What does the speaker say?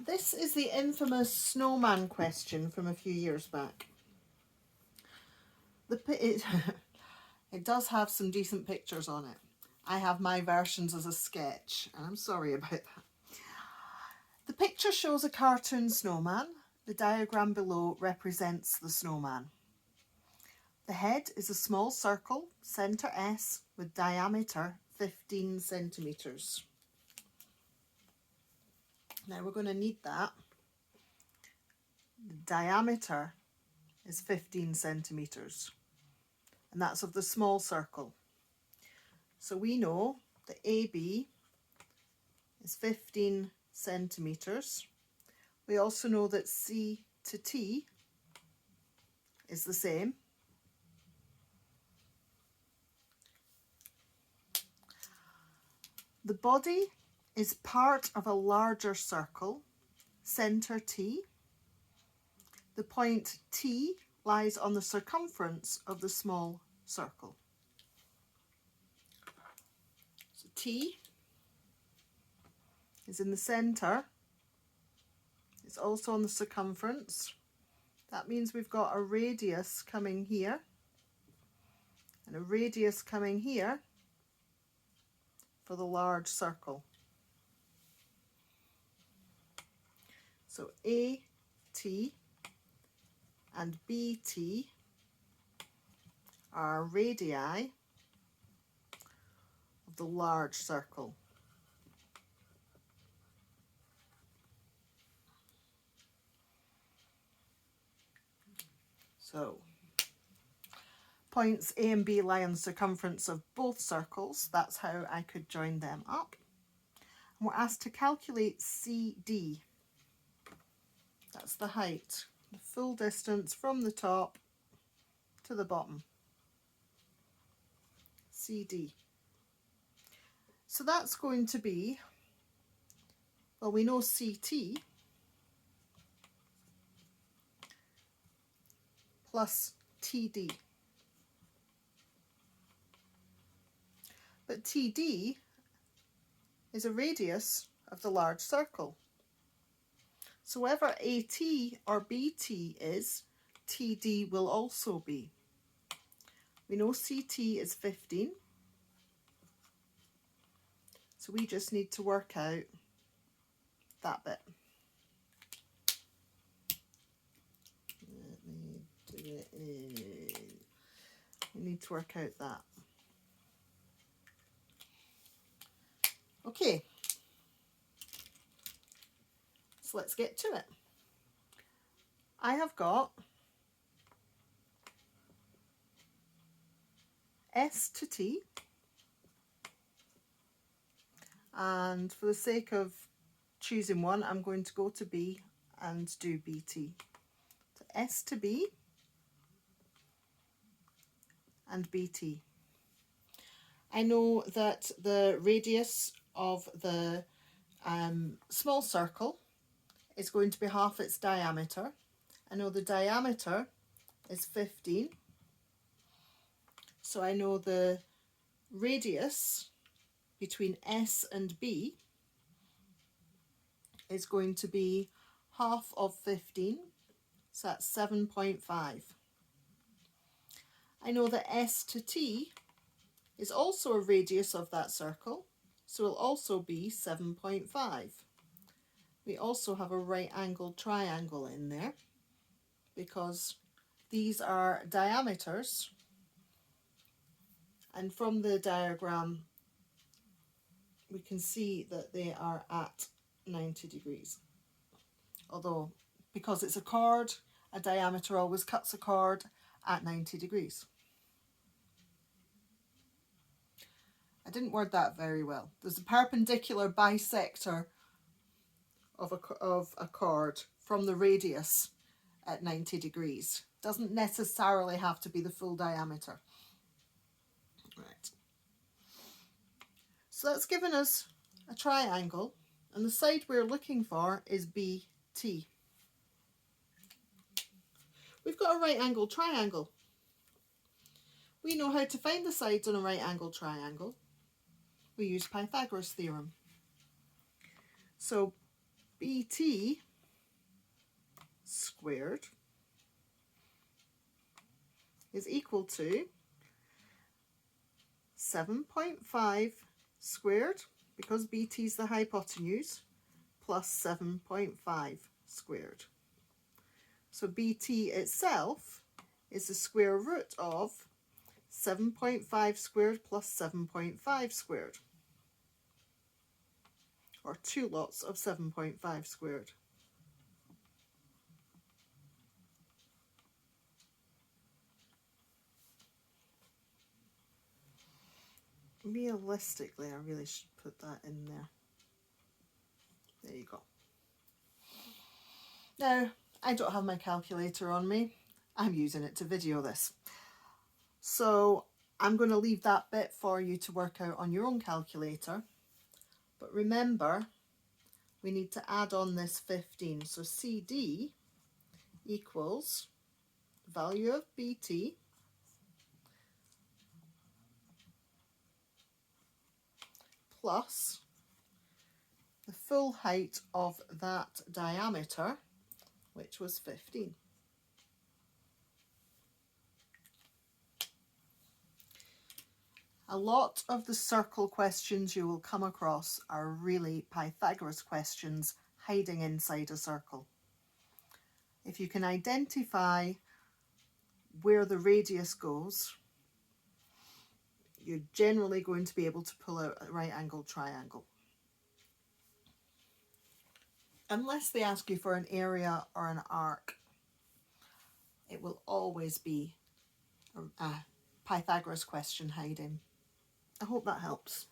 This is the infamous snowman question from a few years back. It does have some decent pictures on it. I have my versions as a sketch, and I'm sorry about that. The picture shows a cartoon snowman. The diagram below represents the snowman. The head is a small circle, centre S, with diameter 15 centimetres. Now we're going to need that. The diameter is 15 centimetres, and that's of the small circle. So we know that AB is 15 centimetres. We also know that C to T is the same. The body is part of a larger circle, centre T. The point T lies on the circumference of the small circle. So T is in the centre. It's also on the circumference. That means we've got a radius coming here and a radius coming here for the large circle. So AT and BT are radii of the large circle. So points A and B lie on the circumference of both circles. That's how I could join them up. And we're asked to calculate CD. That's the height, the full distance from the top to the bottom. CD. So that's going to be, well, we know CT plus TD. But TD is a radius of the large circle. So whatever AT or BT is, TD will also be. We know CT is 15. So we just need to work out that bit. Let me do it. We need to work out that. Okay. So let's get to it. I have got S to T, and for the sake of choosing one, I'm going to go to B and do BT. So S to B and BT. I know that the radius of the small circle is going to be half its diameter. I know the diameter is 15. So I know the radius between S and B is going to be half of 15. So that's 7.5. I know that S to T is also a radius of that circle, so it'll also be 7.5. We also have a right angled triangle in there because these are diameters, and from the diagram we can see that they are at 90 degrees. Although, because it's a chord, a diameter always cuts a chord at 90 degrees. I didn't word that very well. There's a perpendicular bisector of a chord from the radius at 90 degrees. Doesn't necessarily have to be the full diameter. Right. So that's given us a triangle, and the side we're looking for is BT. We've got a right angled triangle. We know how to find the sides on a right angled triangle. We use Pythagoras' theorem. So BT squared is equal to 7.5 squared, because BT is the hypotenuse, plus 7.5 squared. So BT itself is the square root of 7.5 squared plus 7.5 squared, or 2 lots of 7.5 squared. Realistically, I really should put that in there. There you go. Now, I don't have my calculator on me. I'm using it to video this. So I'm going to leave that bit for you to work out on your own calculator. But remember, we need to add on this 15. So CD equals value of BT plus the full height of that diameter, which was 15. A lot of the circle questions you will come across are really Pythagoras questions hiding inside a circle. If you can identify where the radius goes, you're generally going to be able to pull out a right angled triangle. Unless they ask you for an area or an arc, it will always be a Pythagoras question hiding. I hope that helps.